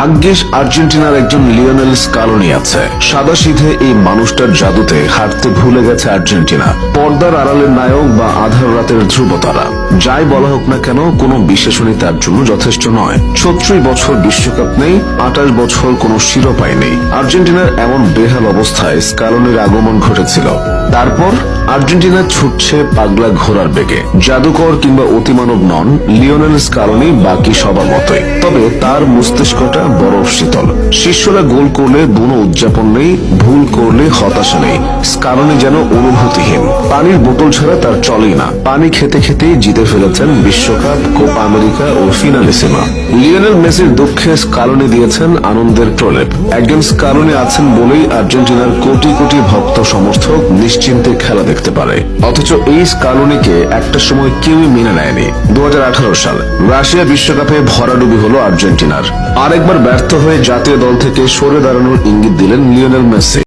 ভাগ্যিস আর্জেন্টিনার একজন লিওনেল স্কালোনি আছে। সাদাসিধে এই মানুষটার জাদুতে হাঁটতে ভুলে গেছে আর্জেন্টিনা। পর্দার আড়ালের নায়ক বা আধার রাতের ধ্রুবতারা, যাই বলা হোক না কেন, কোনো বিশেষণই তার জন্য যথেষ্ট নয়। 36 বছর বিশ্বকাপ নেই, 28 বছর কোনো শিরোপাই নেই। আর্জেন্টিনার এমন বেহাল অবস্থায় স্কালোনির আগমন ঘটেছিল। তারপর আর্জেন্টিনা ছুটছে পাগলা ঘোড়ার বেগে। জাদুকর কিংবা অতিমানব নন লিওনেল স্কালোনি বাকি সবার মতোই, তবে তার মস্তিষ্কটা বরফ শীতল। শিষ্যরা গোল করলে বুনো উদযাপন নেই, ভুল করলে হতাশা নেই। স্কালোনি যেন অনুভূতিহীন। পানির বোতল ছাড়া তার চলেই না। পানি খেতে খেতেই জিতে ফেলেছেন বিশ্বকাপ, কোপা আমেরিকা ও ফিনালিসিমা। লিওনেল মেসির দুঃখে স্কালোনি দিয়েছেন আনন্দের প্রলেপ। একজন স্কালোনি আছেন বলেই আর্জেন্টিনার কোটি কোটি ভক্ত সমর্থক নিশ্চিন্তে খেলা দেখতে পারে। অথচ এই স্কালোনিকে একটা সময় কেউই মেনে নেয়নি। 2018 সাল রাশিয়া বিশ্বকাপে ভরাডুবি হলো আর্জেন্টিনার। আরেকবার ব্যর্থ হয়ে জাতীয় দল থেকে সরে দাঁড়ানোর ইঙ্গিত দিলেন লিওনেল মেসি।